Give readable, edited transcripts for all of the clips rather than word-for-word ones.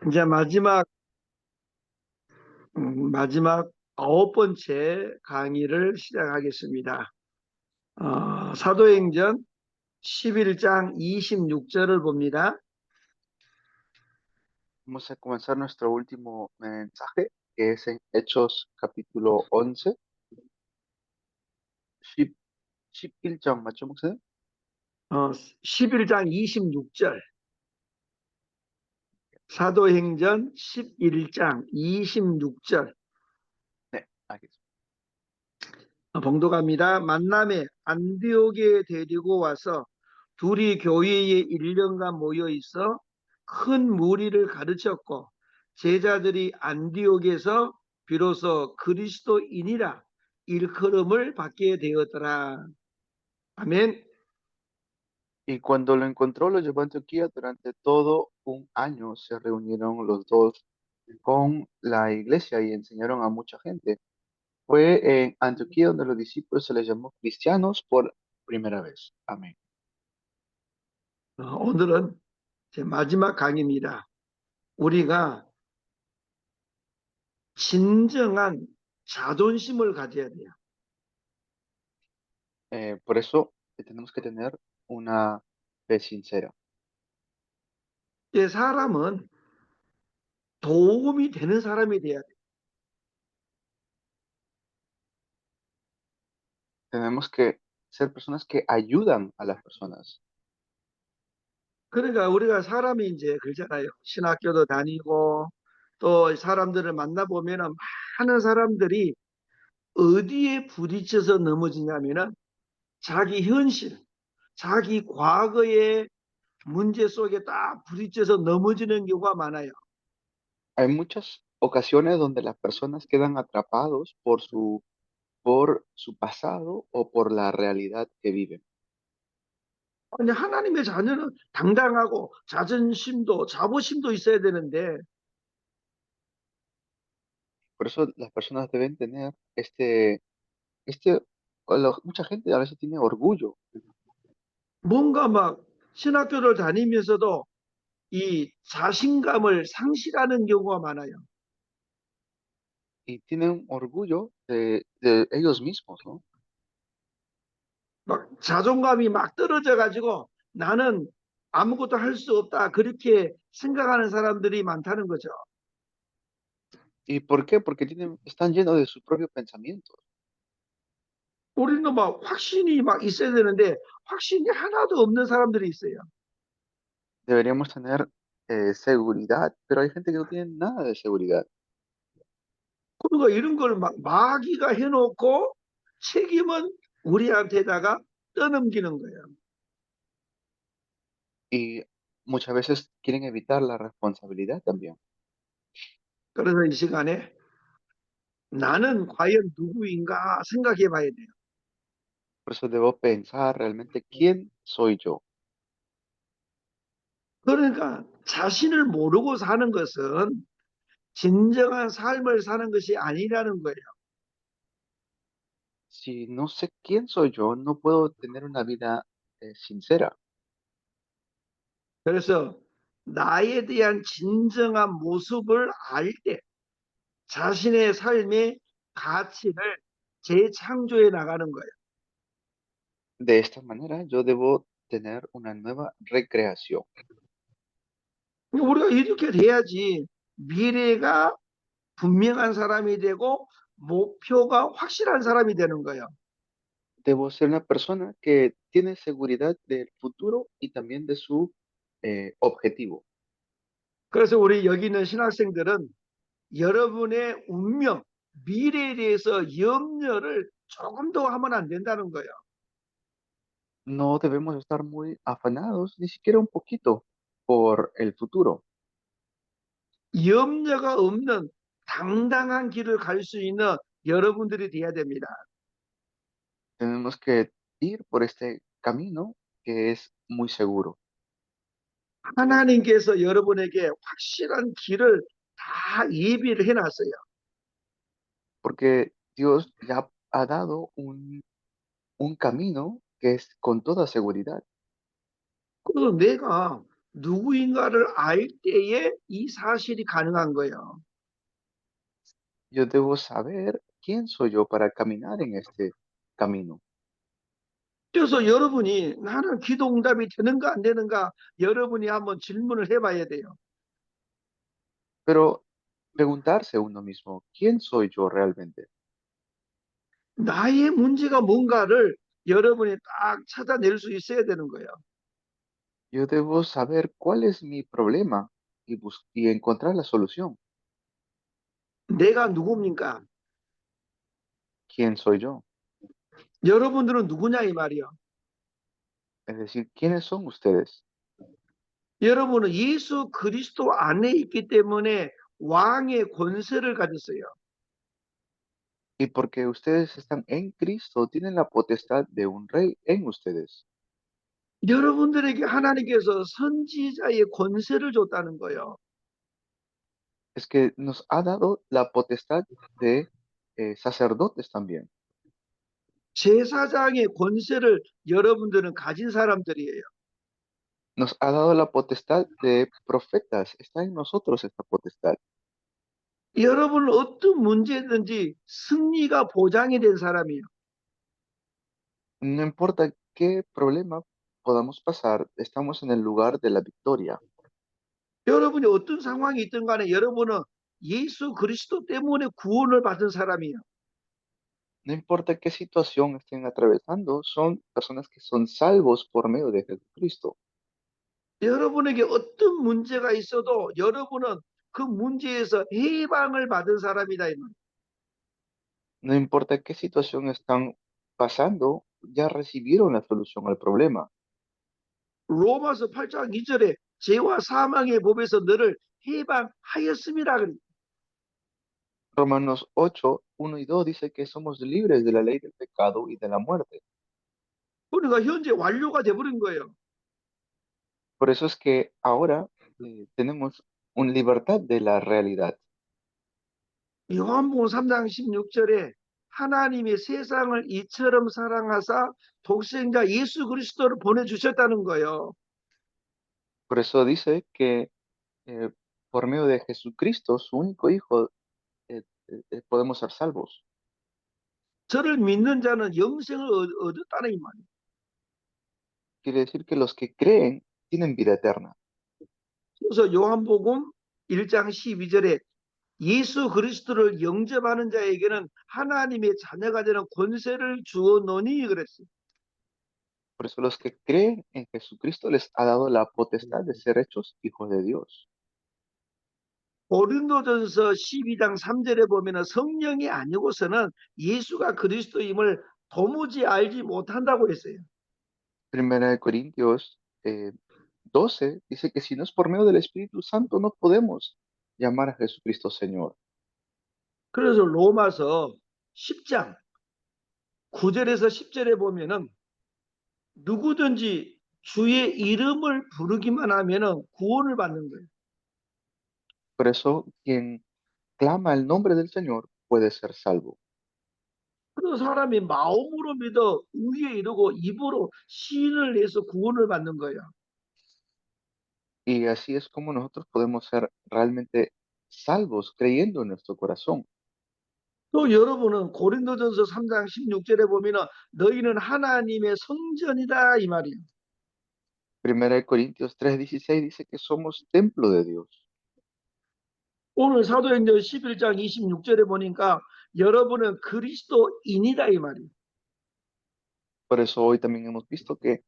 이제 마지막 아홉 번째 강의를 시작하겠습니다. 사도행전 11장 26절을 봅니다. Vamos a comenzar nuestro último mensaje, que es en Hechos capítulo 11. 10, 11장 맞죠, 목사님? 11장 26절. 사도행전 11장 26절. 네, 알겠습니다. 봉독합니다. 만남에 안디옥에 데리고 와서 둘이 교회에 1년간 모여 있어 큰 무리를 가르쳤고 제자들이 안디옥에서 비로소 그리스도인이라 일컬음을 받게 되었더라. 아멘. Y cuando lo encontró, lo llevó a Antioquía. Durante todo un año se reunieron los dos con la iglesia y enseñaron a mucha gente. Fue en Antioquía donde los discípulos se les llamó cristianos por primera vez. Amén. 오늘은 제 마지막 강의입니다. 우리가 진정한 자존심을 가져야 돼요. Por eso tenemos que tener una fe sincera. 사람은 도움이 되는 사람이 돼야 돼요. Tenemos que ser personas que ayudan a las personas. 그러니까 우리가 사람이 이제 그러잖아요. 신학교도 다니고 또 사람들을 만나보면은 많은 사람들이 어디에 부딪혀서 넘어지냐면은 자기 현실, 자기 과거의 문제 속에 딱 부딪혀서 넘어지는 경우가 많아요. Hay muchas ocasiones donde las personas quedan atrapados por su pasado o por la realidad que viven. 아니, 하나님의 자녀는 당당하고 자존심도 자부심도 있어야 되는데 Por eso las personas deben tener mucha gente a veces tiene orgullo 뭔가 막 신학교를 다니면서도 이 자신감을 상실하는 경우가 많아요. y tienen orgullo de ellos mismos, ¿no? 막 자존감이 막 떨어져 가지고 나는 아무것도 할 수 없다 그렇게 생각하는 사람들이 많다는 거죠. ¿Y por qué? Porque están llenos de sus propios pensamientos. 우리는 막 확신이 막 있어야 되는데 확신이 하나도 없는 사람들이 있어요. Deberíamos tener seguridad, pero hay gente que no tiene nada de seguridad. 그러니까 이런 걸 막 마귀가 해놓고 책임은 우리한테다가 떠넘기는 거예요. Y muchas veces quieren evitar la responsabilidad también. 그래서 이 시간에 나는 과연 누구인가 생각해 봐야 돼요. Por eso debo pensar realmente quién soy yo. 그러니까 자신을 모르고 사는 것은 진정한 삶을 사는 것이 아니라는 거예요. Si no sé quién soy yo, no puedo tener una vida sincera. 그래서 나에 대한 진정한 모습을 알 때 자신의 삶의 가치를 재창조해 나가는 거예요. De esta manera, yo debo tener una nueva recreación. 우리가 이렇게 돼야지 미래가 분명한 사람이 되고 목표가 확실한 사람이 되는 거예요. Debo ser una persona que tiene seguridad del futuro y también de su objetivo. 그래서 우리 여기 있는 신학생들은 여러분의 운명, 미래에 대해서 염려를 조금 더 하면 안 된다는 거예요. No debemos estar muy afanados, ni siquiera un poquito, por el futuro. 염려가 없는 당당한 길을 갈 수 있는 여러분들이 돼야 됩니다. Tenemos que ir por este camino que es muy seguro, 하나님께서 여러분에게 확실한 길을 다 예비를 해놨어요. porque Dios ya ha dado un camino que es con toda seguridad. 그래서 내가 누구인가를 알 때에 이 사실이 가능한 거예요. Yo debo saber quién soy yo para caminar en este camino. 그래서 여러분이 나는 기도 응답이 되는가 안 되는가 여러분이 한번 질문을 해봐야 돼요. Pero preguntarse a uno mismo, ¿quién soy yo realmente? 나의 문제가 뭔가를 여러분이 딱 찾아낼 수 있어야 되는 거예요. Yo debo saber cuál es mi problema y encontrar la solución. 내가 누굽니까? ¿Quién soy yo? 여러분들은 누구냐 이 말이요. Es decir, ¿quiénes son ustedes? 여러분은 예수 그리스도 안에 있기 때문에 왕의 권세를 가졌어요. Y porque ustedes están en Cristo, tienen la potestad de un rey en ustedes. 여러분들에게 하나님께서 선지자의 권세를 줬다는 거예요. Es que nos ha dado la potestad de sacerdotes también. 제사장의 권세를 여러분들은 가진 사람들이에요. Nos ha dado la potestad de profetas. Está en nosotros esta potestad. 여러분은 어떤 문제든지 승리가 보장이 된 사람이에요. No importa qué problema podamos pasar, estamos en el lugar de la victoria. 여러분이 어떤 상황이 있든 간에 여러분은 예수 그리스도 때문에 구원을 받은 사람이에요. No importa qué situación estén atravesando, son personas que son salvos por medio de Jesucristo. 여러분에게 어떤 문제가 있어도 여러분은 그 문제에서 해방을 받은 사람이다. 이 말. No importa qué situación están pasando, ya recibieron la solución al problema. 로마서 8장 2절에 죄와 사망의 법에서 너를 해방하였음이라 그래. Romanos 8, 1 y 2 dice que somos libres de la ley del pecado y de la muerte. 그러니까 현재 완료가 돼 버린 거예요. Por eso es que ahora tenemos una libertad de la realidad. 요한복음 3장 16절에 하나님이 세상을 이처럼 사랑하사 독생자 예수 그리스도를 보내주셨다는 거예요. Por eso dice que eh, por medio de Jesucristo, su único Hijo, podemos ser salvos. 저를 믿는 자는 영생을 얻었다는 이 말이에요. Quiere decir que los que creen tienen vida eterna. 그래서 요한복음 1장 12절에 예수 그리스도를 영접하는 자에게는 하나님의 자녀가 되는 권세를 주었노니 그랬어요. Por eso los que creen en Jesucristo les ha dado la potestad de ser hechos hijos de Dios. 고린도전서 12장 3절에 보면 성령이 아니고서는 예수가 그리스도임을 도무지 알지 못한다고 했어요. Primera de Corintios 12 dice que si no es por medio del Espíritu Santo no podemos llamar a Jesucristo Señor. 그래서 로마서 10장 9절에서 10절에 보면은 누구든지 주의 이름을 부르기만 하면은 구원을 받는 거예요. Por eso quien clama el nombre del Señor puede ser salvo. 그래서 사람이 마음으로 믿어 의에 이르고 입으로 시인을 내서 구원을 받는 거예요. Y así es como nosotros podemos ser realmente salvos creyendo en nuestro corazón. 또 여러분은 고린도전서 3장 16절에 보면은 너희는 하나님의 성전이다 이 말이에요. Primera de Corintios 3:16 dice que somos templo de Dios. 오늘 사도행전 11장 26절에 보니까 여러분은 그리스도인이다 이 말이에요. Por eso hoy también hemos visto que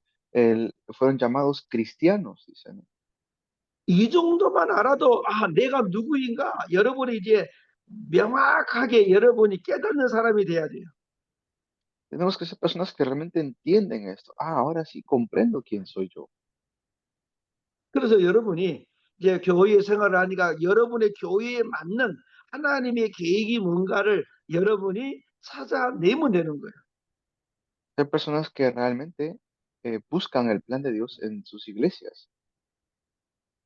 fueron llamados cristianos, dicen. 이 정도만 알아도 아 내가 누구인가 여러분이 이제 명확하게 여러분이 깨닫는 사람이 돼야 돼요. Tenemos que ser personas que realmente entienden esto. Ah, ahora sí comprendo quién soy yo. 그래서 여러분이 이제 교회 생활을 하니까 여러분의 교회에 맞는 하나님의 계획이 뭔가를 여러분이 찾아내면 되는 거예요. Ser personas que realmente buscan el plan de Dios en sus iglesias.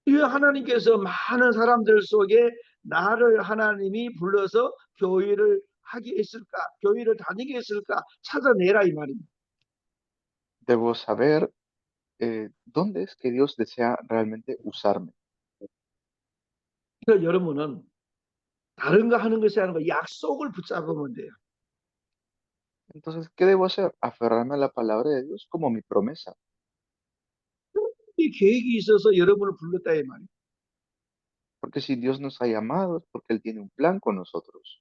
이 하나님께서 많은 사람들 속에 나를 하나님이 불러서 교회를 하게 했을까, 교회를 다니게 했을까 찾아내라 이 말입니다. Debo saber ¿dónde es que Dios desea realmente usarme? 그러니까 여러분은 다른 거 하는 것이 아니고 약속을 붙잡으면 돼요. Entonces, ¿qué debo hacer? Aferrarme a la palabra de Dios como mi promesa. 이 계획이 있어서 여러분을 불렀다 이 말이에요. Porque si Dios nos ha llamado es porque Él tiene un plan con nosotros.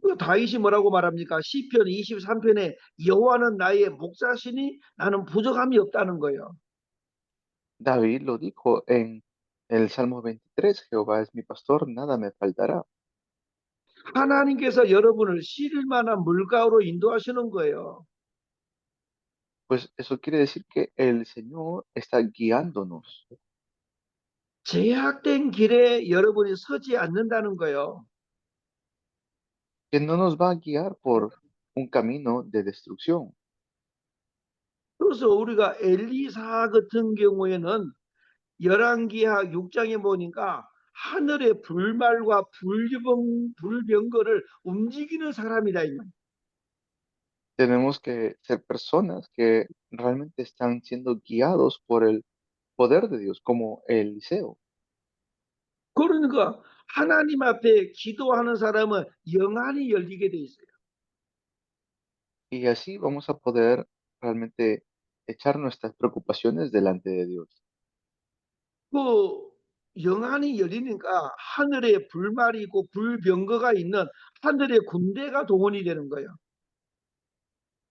그 다윗이 뭐라고 말합니까? 시편 23편에 여호와는 나의 목자시니 나는 부족함이 없다는 거예요. David lo dijo en el Salmo 23, Jehová es mi pastor, nada me faltará. 하나님께서 여러분을 실을 만한 물가로 인도하시는 거예요. Pues eso quiere decir que el Señor está guiándonos, 제약된 길에 여러분이 서지 않는다는 거예요. que no nos va a guiar por un camino de destrucción. 그래서 우리가 엘리사 같은 경우에는 열왕기하 6장에 보니까 하늘의 불말과 불병거를 움직이는 사람이다 이 말. Tenemos que ser personas que realmente están siendo guiados por el poder de Dios, como Eliseo. 그러니까 하나님 앞에 기도하는 사람은 영안이 열리게 돼 있어요. Y así vamos a poder realmente echar nuestras preocupaciones delante de Dios. 그 영안이 열리니까 하늘에 불말이 있고 불병거가 있는 하늘의 군대가 동원이 되는 거예요.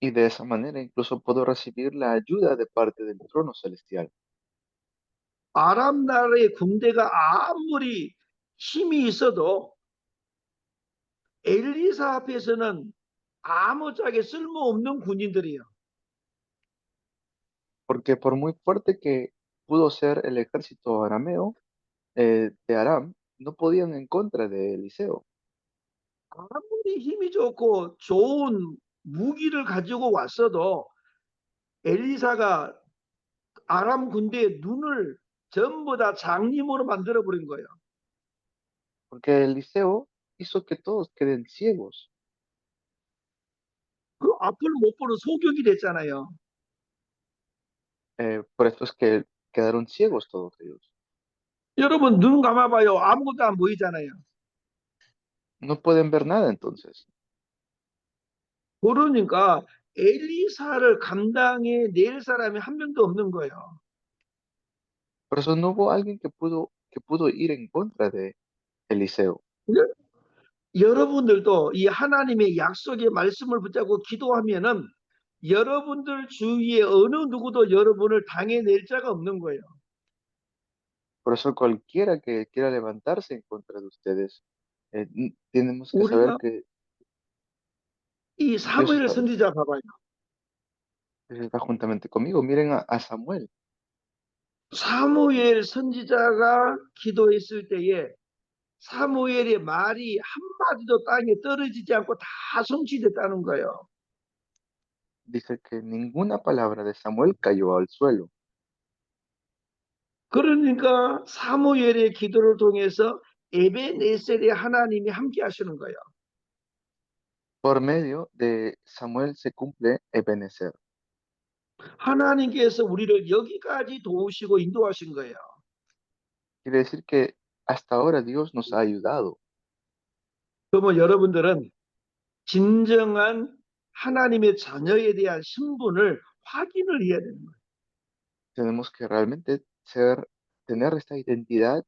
Y de esa manera incluso puedo recibir la ayuda de parte del trono celestial. 아람 나라의 군대가 아무리 힘이 있어도 엘리사 앞에서는 아무짝에 쓸모없는 군인들이에요. Porque por muy fuerte que pudo ser el ejército arameo de Aram, no podían en contra de Eliseo. 아무리 힘이 좋고 좋은 무기를 가지고 왔어도 엘리사가 아람 군대의 눈을 전부 다 장님으로 만들어 버린 거예요. Porque Eliseo hizo que todos queden ciegos. 그 앞을 못 보는 소경이 됐잖아요. Por eso es que quedaron ciegos todos ellos. 여러분 눈 감아봐요. 아무것도 안 보이잖아요. No pueden ver nada entonces. 그러니까 엘리사를 감당해 낼 사람이 한 명도 없는 거예요. Por eso no hubo alguien que pudo ir en contra de Eliseo. 여러분들도 이 하나님의 약속의 말씀을 붙잡고 기도하면은 여러분들 주위에 어느 누구도 여러분을 당해낼 자가 없는 거예요. Por eso cualquiera que quiera levantarse en contra de ustedes, tenemos que saber 우리가 que 이 Dios 사무엘 선지자 봐봐요. está juntamente conmigo. Miren a Samuel. 사무엘 선지자가 기도했을 때에 사무엘의 말이 한마디도 땅에 떨어지지 않고 다 성취됐다는 거예요. Dice que ninguna palabra de Samuel cayó al suelo. 그러니까 사무엘의 기도를 통해서 에벤에셀의 하나님이 함께 하시는 거예요. Por medio de Samuel se cumple Ebenezer. 하나님께서 우리를 여기까지 도우시고 인도하신 거예요. Quiere decir que hasta ahora Dios nos ha ayudado. 그러면 여러분들은 진정한 하나님의 자녀에 대한 신분을 확인을 해야 되는 거예요. Tenemos que realmente tener esta identidad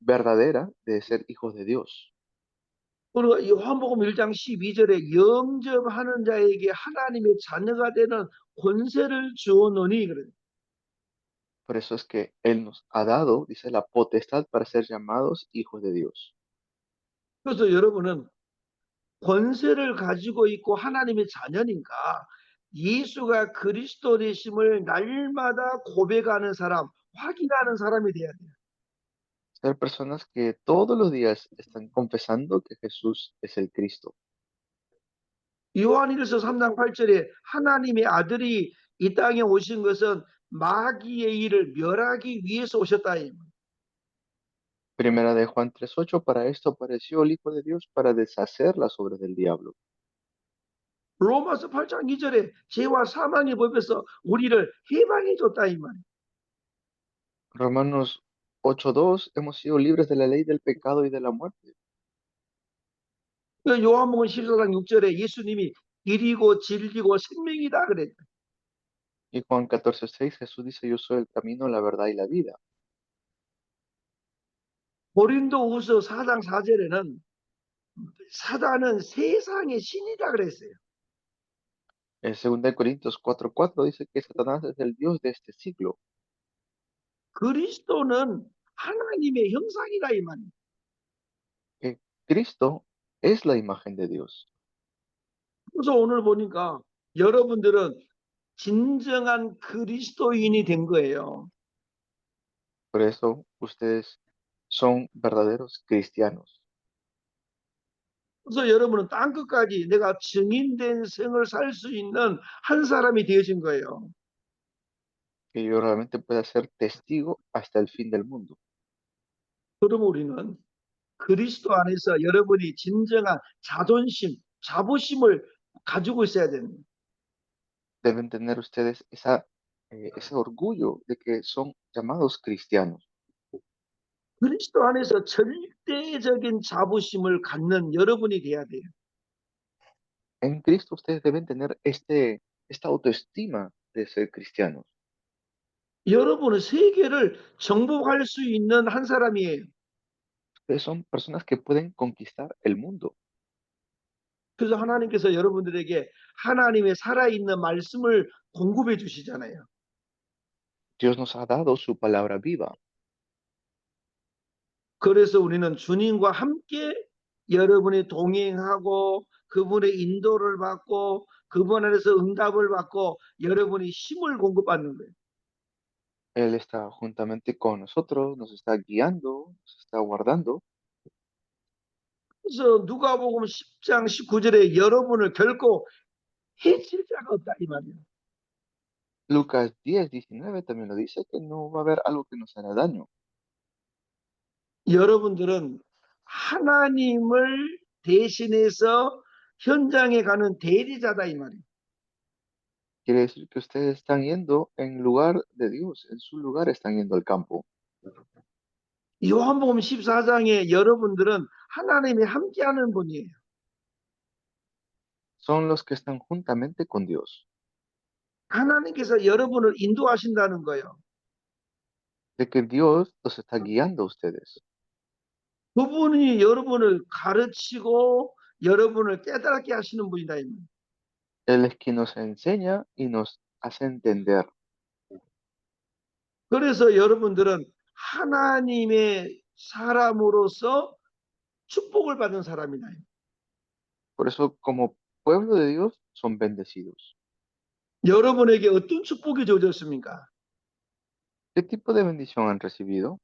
verdadera de ser hijos de Dios. 그리고 요한복음 1장 12절에 영접하는 자에게 하나님의 자녀가 되는 권세를 주었노니 그래요. Por eso es que Él nos ha dado, dice, la potestad para ser llamados hijos de Dios. 그래서 여러분은 권세를 가지고 있고 하나님의 자녀니까 예수가 그리스도 되심을 날마다 고백하는 사람, 확인하는 사람이 돼야 돼요. Ser personas que todos los días están confesando que Jesús es el Cristo. 요한일서 3장 8절에 하나님의 아들이 이 땅에 오신 것은 마귀의 일을 멸하기 위해서 오셨다. Primera de Juan 3:8, para esto apareció el Hijo de Dios para deshacer las obras del diablo. 로마서 8장 2절에 죄와 사망의 법에서 우리를 해방해 줬다 이 말이에요. Romanos 8:2, hemos sido libres de la ley del pecado y de la muerte. 그 요한복음 14장 6절에 예수님이 길이고 진리고 생명이다 그랬죠. Y Juan 14:6, Jesús dice, yo soy el camino, la verdad y la vida. 고린도후서 4장 4절에는 사단은 세상의 신이다 그랬어요. En 2 Corintios 4:4 dice que Satanás es el Dios de este siglo, 그리스도는 하나님의 형상이다 이 말이에요. que Cristo es la imagen de Dios. 그래서 오늘 보니까 여러분들은 진정한 그리스도인이 된 거예요. Por eso ustedes son verdaderos cristianos. 그래서 여러분은 땅 끝까지 내가 증인된 생을 살 수 있는 한 사람이 되어진 거예요. Que yo realmente pueda ser testigo hasta el fin del mundo. 그럼 우리는 그리스도 안에서 여러분이 진정한 자존심, 자부심을 가지고 있어야 됩니다. Deben tener ustedes ese orgullo de que son llamados cristianos. 그리스도 안에서 절대적인 자부심을 갖는 여러분이 돼야 돼요. En Cristo ustedes deben tener esta autoestima de ser cristianos. 여러분은 세계를 정복할 수 있는 한 사람이에요. Ustedes son personas que pueden conquistar el mundo. 그래서 하나님께서 여러분들에게 하나님의 살아있는 말씀을 공급해 주시잖아요. Dios nos ha dado su palabra viva. 그래서 우리는 주님과 함께 여러분이 동행하고 그분의 인도를 받고 그분 안에서 응답을 받고 여러분이 힘을 공급받는 거예요. Él está juntamente con nosotros, nos está guiando, nos está guardando. 그래서 누가복음 10장 19절에 여러분을 결코 해칠 자가 없다 이 말이에요. Lucas 10:19 también lo dice, que no va a haber algo que nos hará daño. 여러분들은 하나님을 대신해서 현장에 가는 대리자다 이 말이에요. Quiere decir que ustedes están yendo en lugar de Dios, en su lugar están yendo al campo. 요한복음 14장에 여러분들은 하나님이 함께하는 분이에요. Son los que están juntamente con Dios. 하나님께서 여러분을 인도하신다는 거예요. De que Dios los está guiando a ustedes. 그분이 여러분을 가르치고 여러분을 깨닫게 하시는 분이다. 이 말이에요. Él es quien nos enseña y nos hace entender. 그래서 여러분들은 하나님의 사람으로서 축복을 받은 사람이다. Por eso, como pueblo de Dios, son bendecidos. 여러분에게 어떤 축복이 주어졌습니까? ¿Qué tipo de bendición han recibido?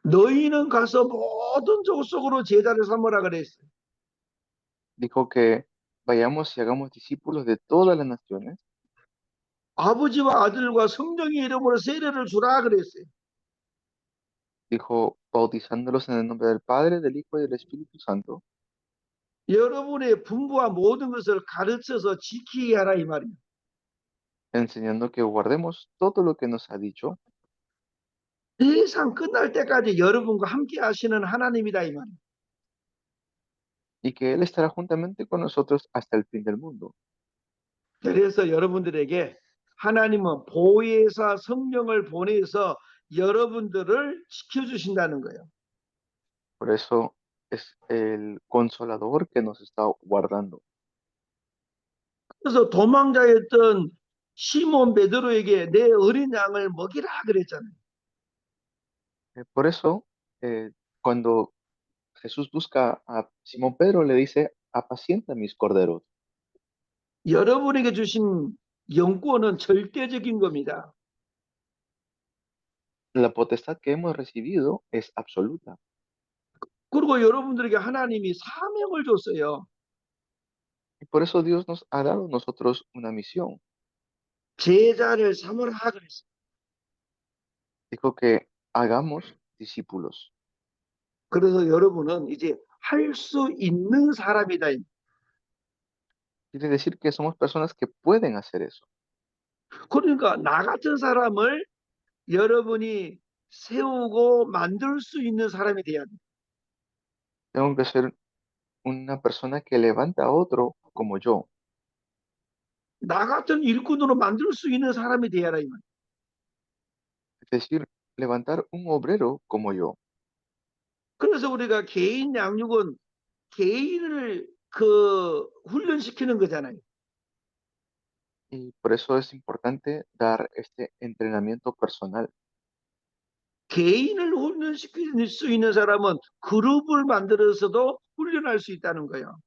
너희는 가서 모든 족속으로 제자를 삼으라 그랬어요. Dijo que vayamos y hagamos discípulos de todas las naciones. 아버지와 아들과 성령의 이름으로 세례를 주라 그랬어요. Dijo, bautizándolos en el nombre del Padre, del Hijo y del Espíritu Santo, 여러분의 분부와 모든 것을 가르쳐서 지키게 하라 이 말이에요. enseñando que guardemos todo lo que nos ha dicho 세상 끝날 때까지 여러분과 함께 하시는 하나님이다 이 말이에요. y que Él estará juntamente con nosotros hasta el fin del mundo. 그래서 여러분들에게 하나님은 보혜사 성령을 보내서 여러분들을 지켜주신다는 거예요. Por eso es el consolador que nos está guardando. 그래서 도망자였던 시몬 베드로에게 내 어린 양을 먹이라 그랬잖아요. Por eso, cuando Jesús busca a Simón Pedro, le dice, apacienta mis corderos. 여러분에게 주신 영권은 절대적인 겁니다. La potestad que hemos recibido es absoluta. 그리고 여러분들에게 하나님이 사명을 줬어요. Y por eso Dios nos ha dado a nosotros una misión. 제자를 삼으라 그랬어요. Dijo que hagamos discípulos. 그래서 여러분은 이제 할 수 있는 사람이다. quiere decir que somos personas que pueden hacer eso. 그러니까 나 같은 사람을 여러분이 세우고 만들 수 있는 사람이 돼야 돼. Tengo que ser una persona que levanta a otro como yo, 나 같은 일꾼으로 만들 수 있는 사람이 되어라 이 말. es decir, levantar un obrero como yo. 그래서 우리가 개인 양육은 개인을 훈련시키는 거잖아요. Y por eso es importante dar este entrenamiento personal. 개인을 훈련시킬 수 있는 사람은 그룹을 만들어서도 훈련할 수 있다는 거예요.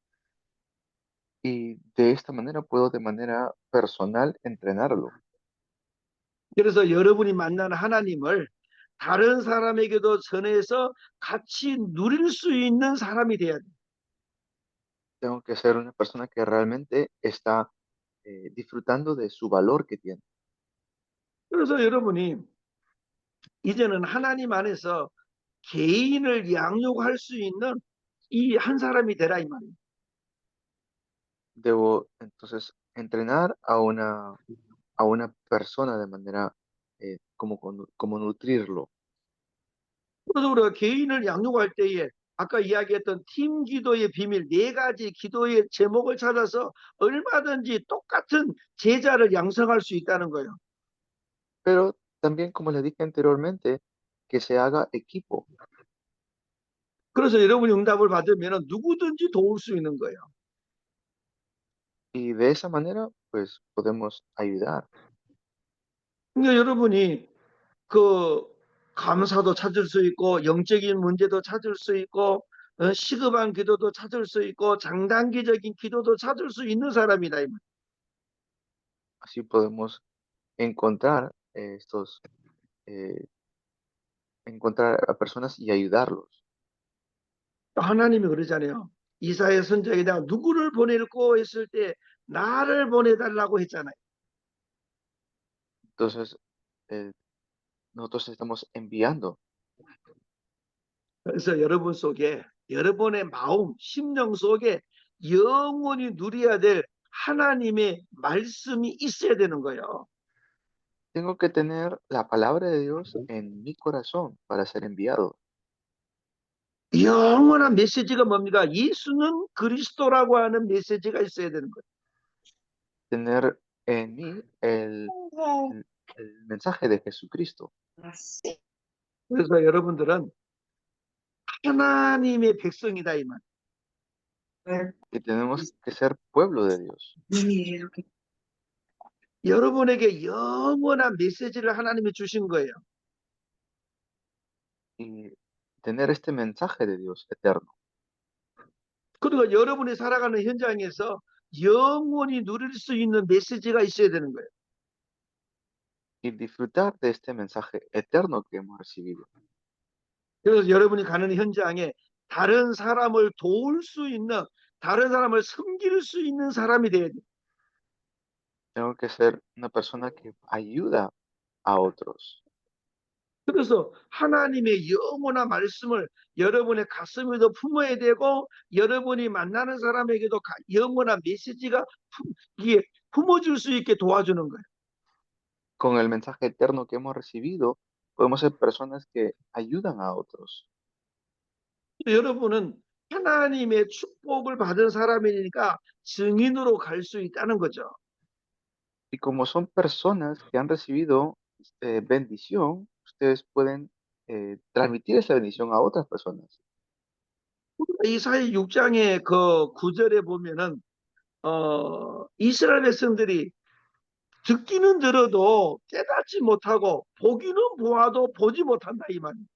Y de esta manera puedo de manera personal entrenarlo. 그래서 여러분이 만나는 하나님을 다른 사람에게도 전해서 같이 누릴 수 있는 사람이 돼야 돼요. Tengo que ser una persona que realmente está disfrutando de su valor que tiene. 그래서 여러분이 이제는 하나님 안에서 개인을 양육할 수 있는 이 한 사람이 되라 이 말이에요. Debo entonces entrenar a una persona de manera como nutrirlo. 그래서 우리가 개인을 양육할 때에 아까 이야기했던 팀 기도의 비밀 네 가지 기도의 제목을 찾아서 얼마든지 똑같은 제자를 양성할 수 있다는 거예요. Pero también, como les dije anteriormente, que se haga equipo. 그래서 여러분이 응답을 받으면 누구든지 도울 수 있는 거예요. Y de esa manera, pues podemos ayudar. 그러니까 여러분이 그 감사도 찾을 수 있고 영적인 문제도 찾을 수 있고 시급한 기도도 찾을 수 있고 장단기적인 기도도 찾을 수 있는 사람이다. 이 말. Así podemos encontrar eh, encontrar a personas y ayudarlos. 하나님이 그러잖아요. 이사야 선지자에 대한 누구를 보낼고 했을 때 나를 보내달라고 했잖아요. Entonces, eh, nosotros estamos enviando. 그래서 여러분 속에 여러분의 마음, 심령 속에 영원히 누려야 될 하나님의 말씀이 있어야 되는 거예요. Tengo que tener la palabra de Dios en mi corazón para ser enviado. 영원한 메시지가 뭡니까? 예수는 그리스도라고 하는 메시지가 있어야 되는 거예요. Tener en mí el mensaje de Jesucristo. 그래서 여러분들은 하나님의 백성이다 이 말. Que tenemos que ser pueblo de Dios. 여러분에게 영원한 메시지를 하나님이 주신 거예요. Y tener este mensaje de Dios eterno. 그리고 여러분이 살아가는 현장에서 영원히 누릴 수 있는 메시지가 있어야 되는 거예요. Y disfrutar de este mensaje eterno que hemos recibido. 그래서 여러분이 가는 현장에 다른 사람을 도울 수 있는, 다른 사람을 섬길 수 있는 사람이 돼야 돼요. Tengo que ser una persona que ayuda a otros. 그래서 하나님의 영원한 말씀을 여러분의 가슴에도 품어야 되고 여러분이 만나는 사람에게도 영원한 메시지가 이게 품어줄 수 있게 도와주는 거예요. Con el mensaje eterno que hemos recibido, podemos ser personas que ayudan a otros. 여러분은 하나님의 축복을 받은 사람이니까 증인으로 갈 수 있다는 거죠. Y como son personas que han recibido bendición, ustedes pueden transmitir esa bendición a otras personas. 이사야 6장의 그 9절에 보면은 이스라엘 백성들이 듣기는 들어도 깨닫지 못하고 보기는 보아도 보지 못한다 이 말이에요.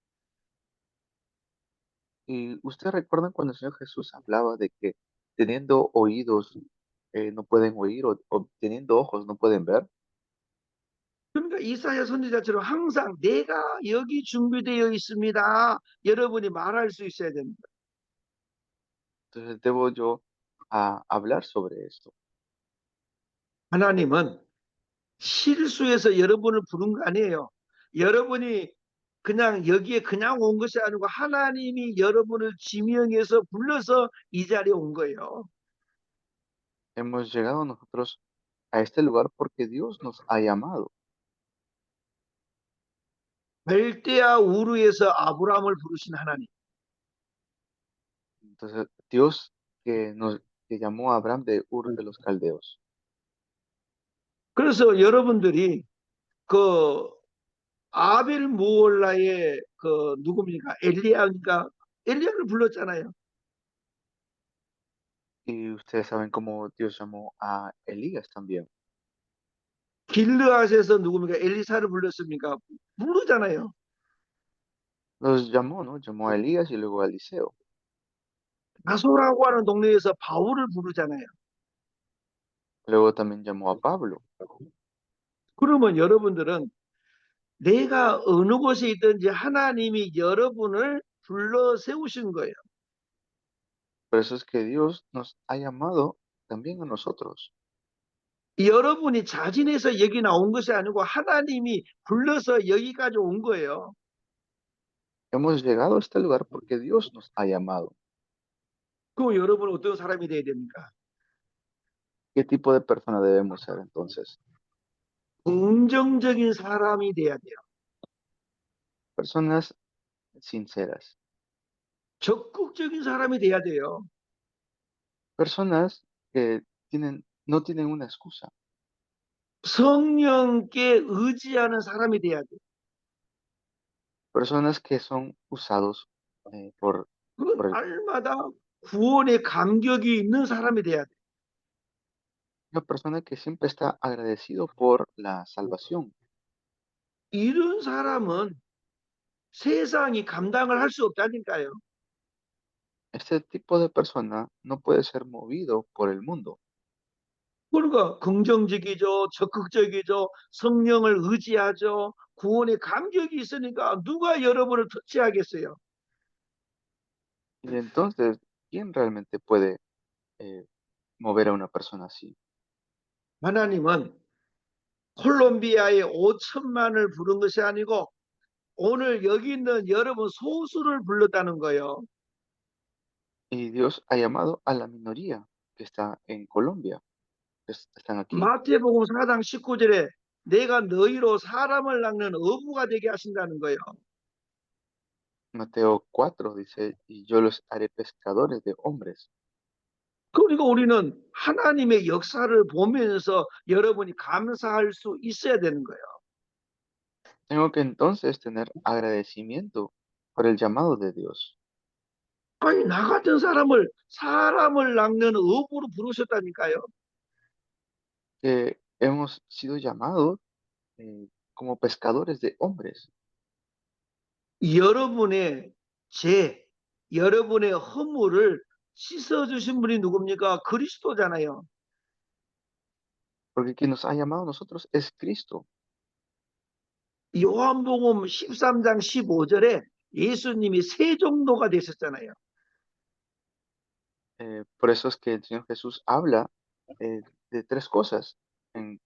Y ustedes recuerdan cuando el Señor Jesús hablaba de que teniendo oídos no pueden oír o teniendo ojos no pueden ver. 그러니까 이사야 선지자처럼 항상 내가 여기 준비되어 있습니다. 여러분이 말할 수 있어야 됩니다. Entonces debo yo hablar sobre esto. 하나님은 실수해서 여러분을 부른 거 아니에요. 여러분이 그냥 여기에 그냥 온 것이 아니고 하나님이 여러분을 지명해서 불러서 이 자리에 온 거예요. hemos llegado nosotros a este lugar porque Dios nos ha llamado. 갈대아 우르에서 아브라함을 부르신 하나님. Entonces, Dios que llamó a Abraham de Ur de los Caldeos. 그래서 여러분들이 그 아벨 무올라의 그 누굽니까? 엘리야니까 엘리야를 불렀잖아요. Y ustedes saben cómo Dios llamó a Elías también. 길르앗에서 누굽니까? 엘리사를 불렀습니까? 부르잖아요. Los llamó, ¿no? Llamó a Elías y luego a Eliseo. 나소라고 하는 동네에서 바울을 부르잖아요. Luego también llamó a Pablo. 그러면 여러분들은 내가 어느 곳에 있든지 하나님이 여러분을 불러 세우신 거예요. Por eso es que Dios nos ha llamado también a nosotros. 여러분이 자진해서 여기 나온 것이 아니고 하나님이 불러서 여기까지 온 거예요. Hemos llegado a este lugar porque Dios nos ha llamado. 그럼 여러분은 어떤 사람이 돼야 됩니까? ¿Qué tipo de persona debemos ser entonces? 긍정적인 사람이 돼야 돼요. Personas sinceras. 적극적인 사람이 돼야 돼요. Personas que no tienen una excusa. 성령께 의지하는 사람이 돼야 돼요. Personas que son usados 그건 por el, 날마다 구원의 감격이 있는 사람이 돼야 돼요. una persona que siempre está agradecido por la salvación. 이런 사람은 세상이 감당을 할 수 없다니까요. Este tipo de persona no puede ser movido por el mundo. 그러니까 긍정적이죠, 적극적이죠, 성령을 의지하죠, 구원의 감격이 있으니까 누가 여러분을 터치하겠어요? Y entonces, ¿quién realmente puede eh, mover a una persona así? 하나님은 콜롬비아의 5천만을 부른 것이 아니고 오늘 여기 있는 여러분 소수를 불렀다는 거예요. Y Dios ha llamado a la minoría que está en Colombia, están aquí. 마태복음 4장 19절에 내가 너희로 사람을 낚는 어부가 되게 하신다는 거예요. Mateo 4 dice, y yo los haré pescadores de hombres. 그러니까 우리는 하나님의 역사를 보면서 여러분이 감사할 수 있어야 되는 거예요. Tengo que entonces tener agradecimiento por el llamado de Dios, 아니, 나 같은 사람을 낚는 어부로 부르셨다니까요. que hemos sido llamados como pescadores de hombres, 여러분의 죄, 여러분의 허물을 씻어주신 분이 누굽니까? 그리스도잖아요. porque quien nos ha llamado a nosotros es Cristo. 요한복음 13장 15절에 예수님이 세 종로가 되셨잖아요. Por eso es que el Señor Jesús habla de tres cosas en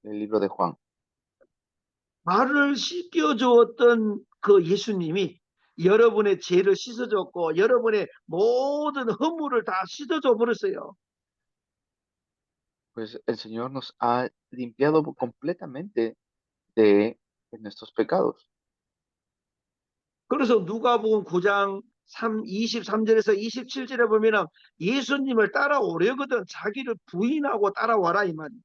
el libro de Juan. 발을 씻겨주었던 그 예수님이 여러분의 죄를 씻어줬고 여러분의 모든 허물을 다 씻어줘 버렸어요. Pues el Señor nos ha limpiado completamente de nuestros pecados. 그래서 누가복음 9장 23절에서 27절에 보면은 예수님을 따라오려거든 자기를 부인하고 따라와라 이 말이에요.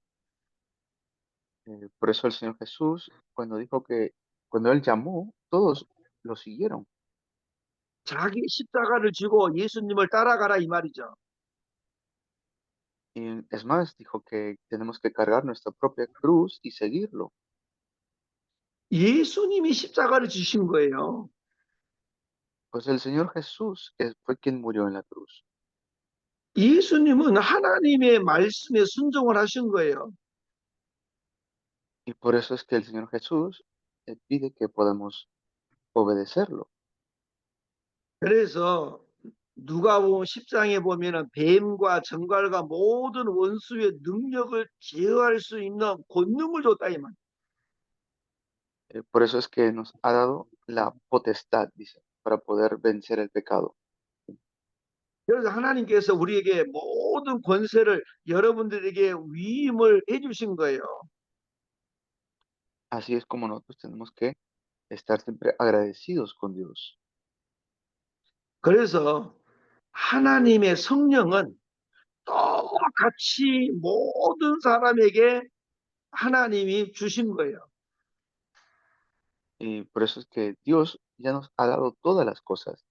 Por eso el Señor Jesús, cuando Él llamó, todos lo siguieron. 자기 십자가를 지고 예수님을 따라가라 이 말이죠. Y es más, dijo que tenemos que cargar nuestra propia cruz y seguirlo. 예수님이 십자가를 지신 거예요. Pues el Señor Jesús fue quien murió en la cruz. 예수님은 하나님의 말씀에 순종을 하신 거예요. Y por eso es que el Señor Jesús pide que podamos obedecerlo. 그래서 누가복음 10장에 보면은 뱀과 정갈과 모든 원수의 능력을 제어할 수 있는 권능을 줬다 이 말. Por eso es que nos ha dado la potestad, dice, para poder vencer el pecado. 그래서 하나님께서 우리에게 모든 권세를 여러분들에게 위임을 해주신 거예요. Así es como nosotros tenemos que estar siempre agradecidos con Dios. 그래서 하나님의 성령은 똑같이 모든 사람에게 하나님이 주신 거예요. Y por eso es que Dios ya nos ha dado todas las cosas.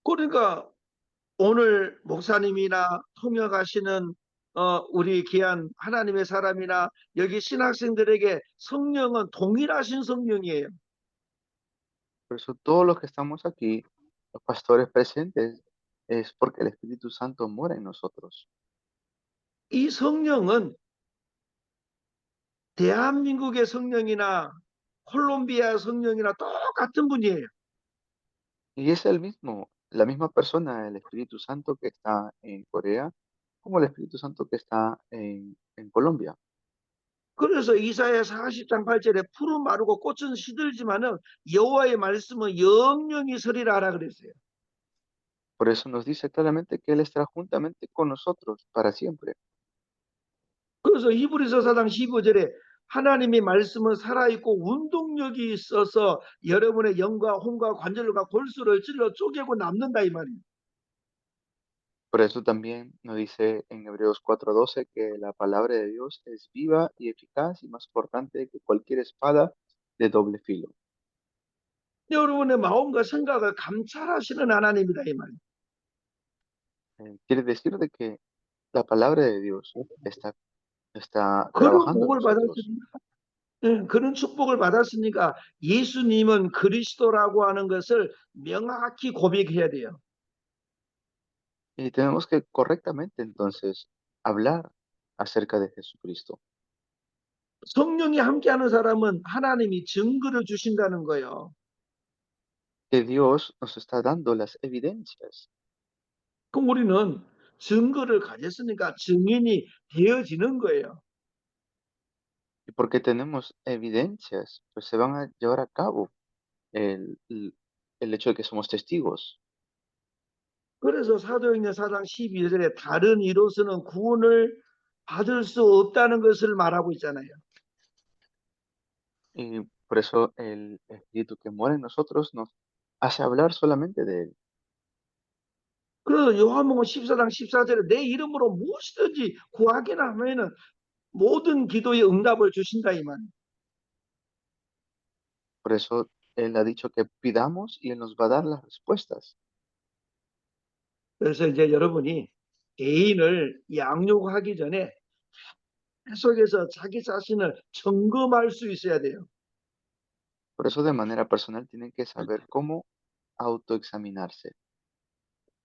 그러니까 오늘 목사님이나 통역하시는 우리 귀한 하나님의 사람이나 여기 신학생들에게 성령은 동일하신 성령이에요. Por eso todos los que estamos aquí, los pastores presentes, es porque el Espíritu Santo mora en nosotros. 이 성령은 대한민국의 성령이나 콜롬비아 성령이나 똑같은 분이에요. Y es el mismo, la misma persona, el Espíritu Santo que está en Corea, como el Espíritu Santo que está en Colombia. 그래서 이사야 40장 8절에 푸른 마르고 꽃은 시들지만은 여호와의 말씀은 영영이 서리라 하라 그랬어요. Por eso nos dice claramente que Él estará juntamente con nosotros para siempre. 그래서 히브리서 4장 15절에 하나님의 말씀은 살아있고 운동력이 있어서 여러분의 영과 혼과 관절과 골수를 찔러 쪼개고 남는다 이 말이에요. Por eso también nos dice en Hebreos 4:12 que la palabra de Dios es viva y eficaz y más cortante que cualquier espada de doble filo. 여러분의 마음과 생각을 감찰하시는 하나님이다 이 말이에요. Quiere decir de que la palabra de Dios está 그런 trabajando en 복을 nosotros. 받았으니까 그런 축복을 받았으니까 예수님은 그리스도라고 하는 것을 명확히 고백해야 돼요. Y tenemos que correctamente entonces hablar acerca de Jesucristo, 성령이 함께하는 사람은 하나님이 증거를 주신다는 거예요. que Dios nos está dando las evidencias. 그럼 우리는 증거를 가졌으니까 증인이 되어지는 거예요. Y porque tenemos evidencias, pues se van a llevar a cabo el hecho de que somos testigos. 그래서 사도행전 4장 12절에 다른 이로서는 구원을 받을 수 없다는 것을 말하고 있잖아요. Y por eso el Espíritu que mora en nosotros nos hace hablar solamente de Él. 그래서 요한복음 14장 14절에 내 이름으로 무엇이든지 구하기나 하면은 모든 기도의 응답을 주신다 이 말. Por eso Él ha dicho que pidamos y Él nos va a dar las respuestas. 그래서 이제 여러분이 개인을 양육하기 전에 계속해서 자기 자신을 점검할 수 있어야 돼요. Por eso de manera personal tienen que saber cómo autoexaminarse.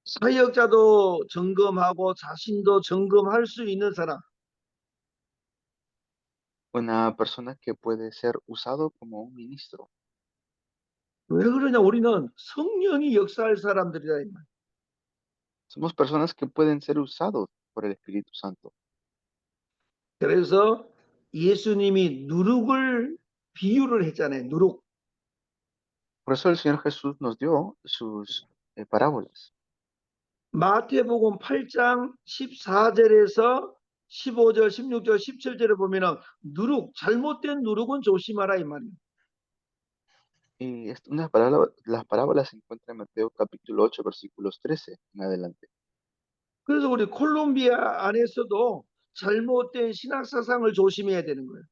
사역자도 점검하고 자신도 점검할 수 있는 사람. Una persona que puede ser usado como un ministro. 왜 그러냐? 우리는 성령이 역사할 사람들이다 이 말. Somos personas que pueden ser usados por el Espíritu Santo. 그래서 예수님이 누룩을 비유를 했잖아요. 누룩. Por eso el Señor Jesús nos dio sus parábolas. 마태복음 8장 14절에서 15절, 16절, 17절에 보면은 누룩, 잘못된 누룩은 조심하라 이 말이에요. Y las parábolas se encuentran en Mateo capítulo 8, versículos 13 en adelante. 그래서 우리 콜롬비아 안에서도 잘못된 신학 사상을 조심해야 되는 거예요.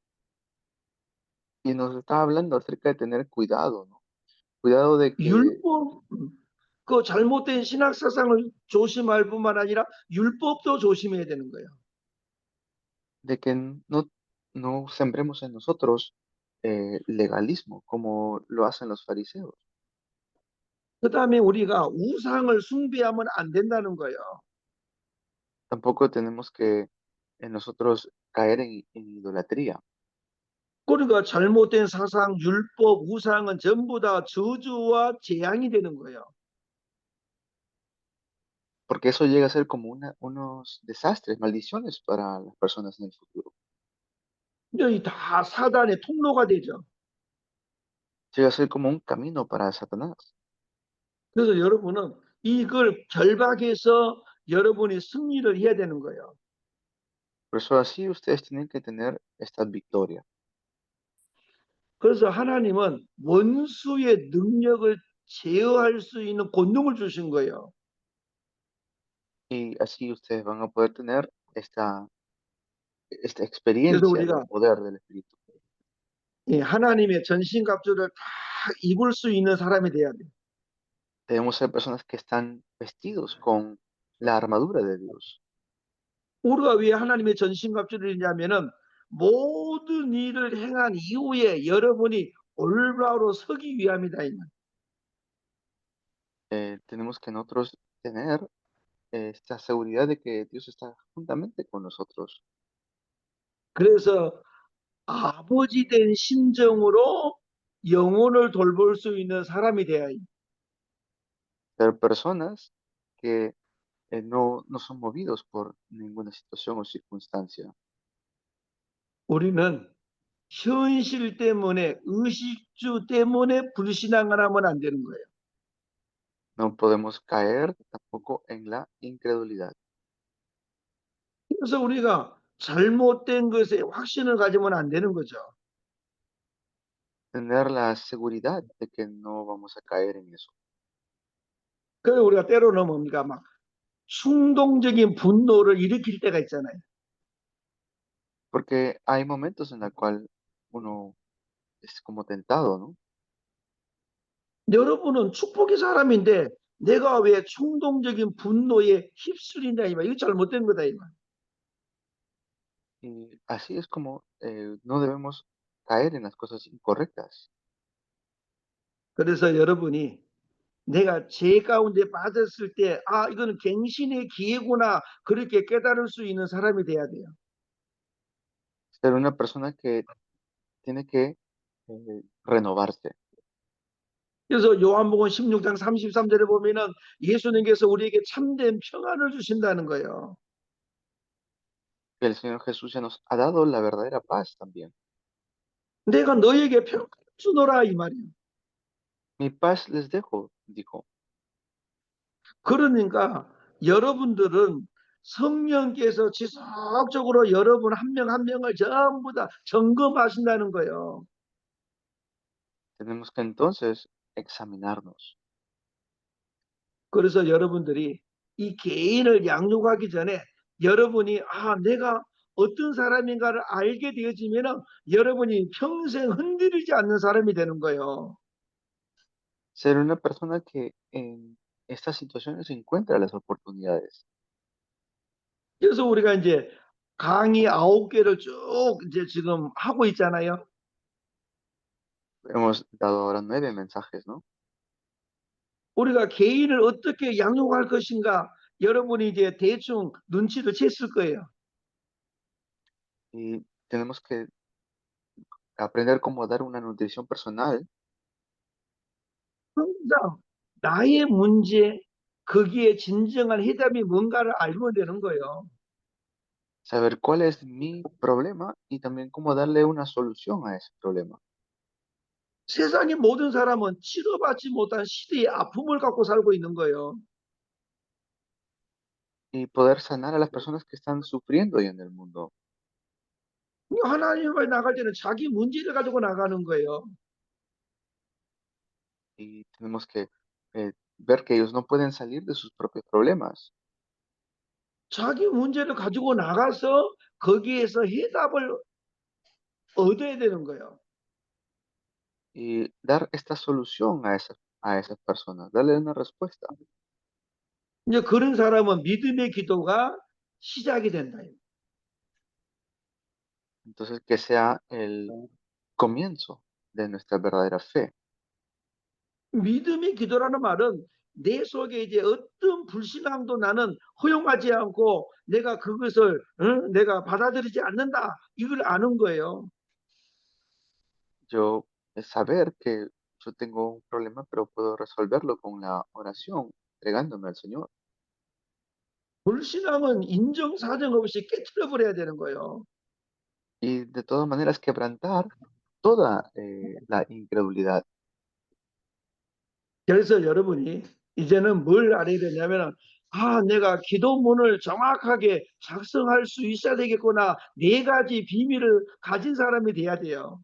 Y nos está hablando acerca de tener cuidado, ¿no? Cuidado 율법, 그 잘못된 신학 사상을 조심할 뿐만 아니라 율법도 조심해야 되는 거예요. de que no sembremos en nosotros legalismo como lo hacen los fariseos. 그 다음에 우리가 우상을 숭배하면 안 된다는 거예요. Tampoco tenemos que nosotros caer en idolatría, 그러니까 잘못된 사상, 율법, 우상은 전부 다 저주와 재앙이 되는 거예요. porque eso llega a ser como unos desastres, maldiciones para las personas en el futuro. 이다 사단의 통로가 되죠. Llega a ser como un camino para Satanás. 그래서 여러분은 이걸 결박해서 여러분이 승리를 해야 되는 거예요. Por eso así ustedes tienen que tener esta victoria. 그래서 하나님은 원수의 능력을 제어할 수 있는 권능을 주신 거예요. Y así ustedes van a poder tener esta 그래서 experiencia del 우리가 poder del Espíritu. 이 하나님의 전신갑주를 다 입을 수 있는 사람이 돼야 돼요. Debemos ser personas que están vestidos con la armadura de Dios. 우리가 왜 하나님의 전신갑주를 입냐면은 모든 일을 행한 이후에 여러분이 올바로 서기 위함이다. 이 말. Tenemos que nosotros tener esta seguridad de que Dios está juntamente con nosotros. 그래서 아버지 된 심정으로 영혼을 돌볼 수 있는 사람이 돼야 해요. Ser personas que no son movidos por ninguna situación o circunstancia. 우리는 현실 때문에 의식주 때문에 불신앙을 하면 안 되는 거예요. No podemos caer tampoco en la incredulidad. 그래서 우리가 잘못된 것에 확신을 가지면 안 되는 거죠. Tener la seguridad de que no vamos a caer en eso. 그래서 우리가 때로는 뭡니까? 막 충동적인 분노를 일으킬 때가 있잖아요. Porque hay momentos en el cual uno es como tentado, ¿no? 여러분은 축복의 사람인데 내가 왜 충동적인 분노에 휩쓸린다 이 말. 이거 잘못된 거다 이 말. Y así es como no debemos caer en las cosas incorrectas. 그래서 여러분이 내가 죄 가운데 빠졌을 때, 아, 이거는 갱신의 기회구나. 그렇게 깨달을 수 있는 사람이 돼야 돼요. Ser una persona que tiene que renovarse. 그래서 요한복음 16장 33절에 보면은 예수님께서 우리에게 참된 평안을 주신다는 거예요. Que el Señor Jesús ya nos ha dado la verdadera paz también. 내가 너에게 평안을 주노라 이 말이에요. Mi paz les dejo, dijo. 그러니까 여러분들은 성령께서 지속적으로 여러분 한 명 한 명을 전부 다 점검하신다는 거예요. Tenemos que entonces examinarnos. 그래서 여러분들이 이 개인을 양육하기 전에 여러분이 아 내가 어떤 사람인가를 알게 되어지면은 여러분이 평생 흔들리지 않는 사람이 되는 거예요. Ser una persona que en estas situaciones encuentra las oportunidades. 그래서 우리가 이제 강의 9개를 쭉 이제 지금 하고 있잖아요. Hemos dado ahora 9 mensajes, ¿no? 우리가 개인을 어떻게 양육할 것인가 여러분이 이제 대충 눈치를 챘을 거예요. Y tenemos que aprender cómo dar una nutrición personal, 항상 나의 문제 거기에 진정한 해답이 뭔가를 알면 되는 거예요. saber cuál es mi problema y también cómo darle una solución a ese problema. 세상의 모든 사람은 치료받지 못한 시대의 아픔을 갖고 살고 있는 거예요. Y poder sanar a las personas que están sufriendo hoy en el mundo. 하나님을 나갈 때는 자기 문제를 가지고 나가는 거예요. Y tenemos que ver que ellos no pueden salir de sus propios problemas. 자기 문제를 가지고 나가서 거기에서 해답을 얻어야 되는 거예요. Y dar esta solución a esas personas, darle una respuesta. 이제 그런 사람은 믿음의 기도가 시작이 된다. Entonces, que sea el comienzo de nuestra verdadera fe. 믿음의 기도라는 말은 내 속에 이제 어떤 불신앙도 나는 허용하지 않고 내가 그것을 내가 받아들이지 않는다. 이걸 아는 거예요. Yo saber que yo tengo un problema, pero puedo resolverlo con la oración, entregándome al Señor. 불신앙은 인정사정 없이 깨트려 버려야 되는 거예요. Y de todas maneras quebrantar toda la incredulidad. 그래서 여러분이 이제는 뭘 알아야 되냐면, 아, 내가 기도문을 정확하게 작성할 수 있어야 되겠구나. 네 가지 비밀을 가진 사람이 돼야 돼요.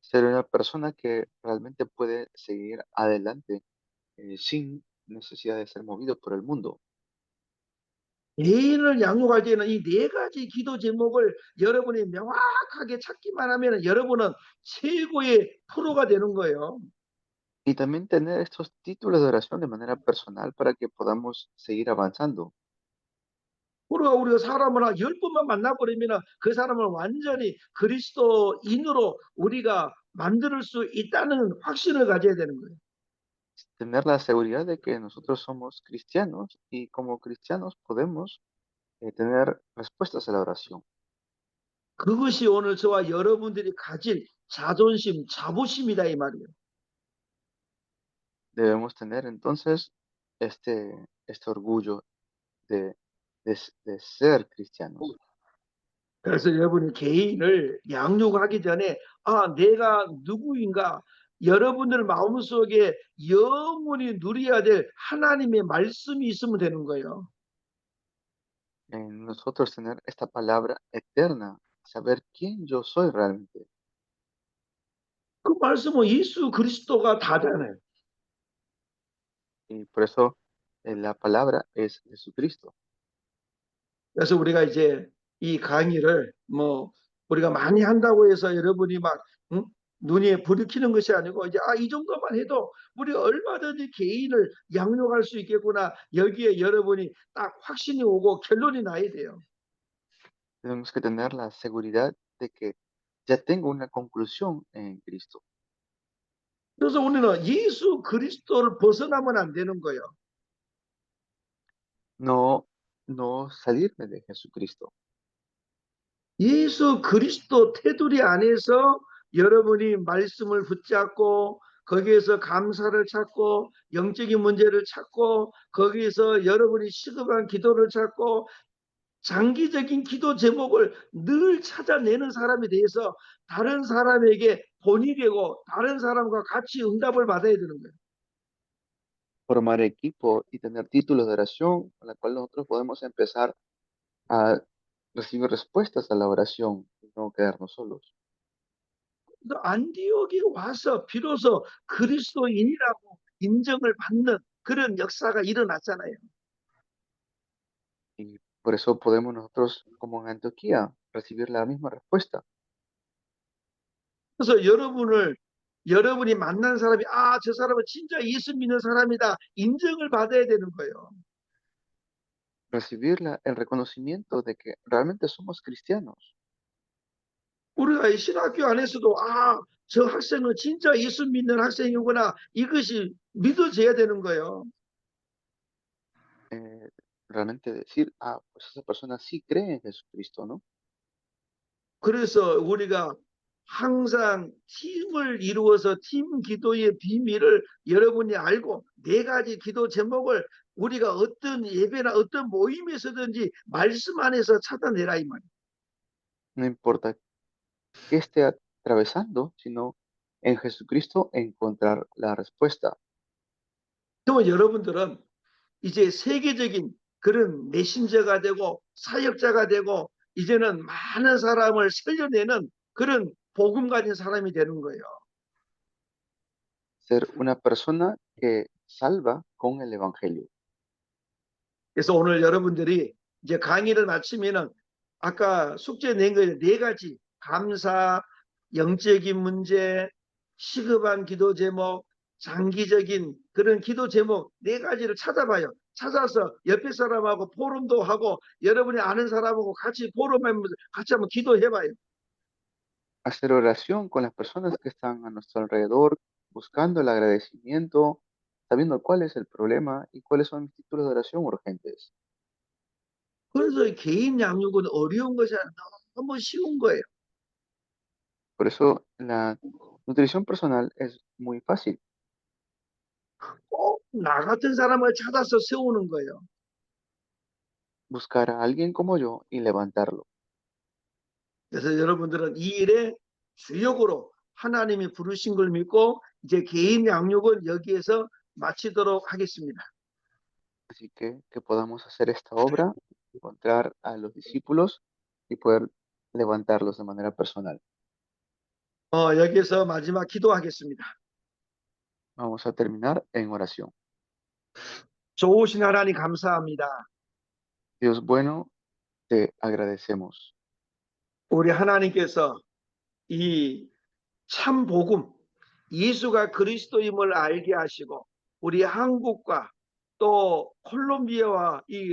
Ser una persona que realmente puede seguir adelante sin necesidad de ser movido por el mundo. 개인을 양육할 때는 이 네 가지 기도 제목을 여러분이 명확하게 찾기만 하면 여러분은 최고의 프로가 되는 거예요. Y también tener estos títulos de oración de manera personal para que podamos seguir avanzando. 우리가 사람을 한 10번만 만나버리면 그 사람을 완전히 그리스도인으로 우리가 만들 수 있다는 확신을 가져야 되는 거예요. Tener la seguridad de que nosotros somos cristianos y como cristianos podemos tener respuestas a la oración. 그것이 오늘 저와 여러분들이 가질 자존심, 자부심이다 이 말이에요. Debemos tener entonces este orgullo de ser cristianos. 그래서 여러분이 개인을 양육하기 전에 아, 내가 누구인가? 여러분들 마음속에 영원히 누려야 될 하나님의 말씀이 있으면 되는 거예요. En nosotros tener esta palabra eterna, saber quién yo soy realmente. 그 말씀은 예수 그리스도가 다잖아요. Y por eso la palabra es Jesucristo. 그래서 우리가 이제 이 강의를 뭐 우리가 많이 한다고 해서 여러분이 막 응? 눈이 불이 켜는 것이 아니고 이제 아, 이 정도만 해도 우리가 얼마든지 개인을 양육할 수 있겠구나. 여기에 여러분이 딱 확신이 오고 결론이 나야 돼요. Tenemos que tener la seguridad de que ya tengo una conclusión en Cristo. 그래서 우리는 예수 그리스도를 벗어나면 안 되는 거예요. No, no salirme de Jesucristo. 예수 그리스도 테두리 안에서 여러분이 말씀을 붙잡고 거기에서 감사를 찾고 영적인 문제를 찾고 거기에서 여러분이 시급한 기도를 찾고 장기적인 기도 제목을 늘 찾아내는 사람에 대해서 다른 사람에게 본이 되고 다른 사람과 같이 응답을 받아야 되는 거예요. Formar equipo y tener títulos de oración con la cual nosotros podemos empezar a recibir respuestas a la oración y no quedarnos solos. 안디옥에 와서 비로소 그리스도인이라고 인정을 받는 그런 역사가 일어났잖아요. Y por eso podemos nosotros, como en Antioquía, recibir la misma respuesta. 그래서 여러분이 만난 사람이 아, 저 사람은 진짜 예수 믿는 사람이다 인정을 받아야 되는 거예요. Recibir el reconocimiento de que realmente somos cristianos. 우리가 이 신학교 안에서도 아, 저 학생은 진짜 예수 믿는 학생이구나 이것이 믿어져야 되는 거예요. eh, Realmente decir, ah, pues esa persona sí cree en Jesucristo, ¿no? 그래서 우리가 항상 팀을 이루어서 팀 기도의 비밀을 여러분이 알고 네 가지 기도 제목을 우리가 어떤 예배나 어떤 모임에서든지 말씀 안에서 찾아내라 이 말이에요. No importa qué esté atravesando, sino en Jesucristo encontrar la respuesta. 또 여러분들은 이제 세계적인 그런 메신저가 되고 사역자가 되고 이제는 많은 사람을 살려내는 그런 복음 가진 사람이 되는 거예요. Ser una persona que salva con el Evangelio. 그래서 오늘 여러분들이 이제 강의를 마치면은 아까 숙제 낸 거에 네 가지 감사, 영적인 문제, 시급한 기도 제목, 장기적인 그런 기도 제목 네 가지를 찾아봐요. 찾아서 옆에 사람하고 포럼도 하고 여러분이 아는 사람하고 같이 포럼하면서 같이 한번 기도해봐요. Hacer oración con las personas que están a nuestro alrededor, buscando el agradecimiento, sabiendo cuál es el problema y cuáles son mis títulos de oración urgentes. 그래서 개인 양육은 어려운 것이 아니라 너무 쉬운 거예요. Por eso la nutrición personal es muy fácil. 꼭 나 같은 사람을 찾아서 세우는 거예요. Buscar a alguien como yo y levantarlo. 그래서 여러분들은 이 일에 주역으로 하나님이 부르신 걸 믿고 이제 개인 양육은 여기에서 마치도록 하겠습니다. Así que podamos hacer esta obra, encontrar a los discípulos y poder levantarlos de manera personal. 여기서 마지막 기도하겠습니다. Vamos a terminar en oración. 좋으신 하나님 감사합니다. Dios bueno, te agradecemos. 우리 하나님께서 이 참 복음, 예수가 그리스도임을 알게 하시고 우리 한국과 또 콜롬비아와 이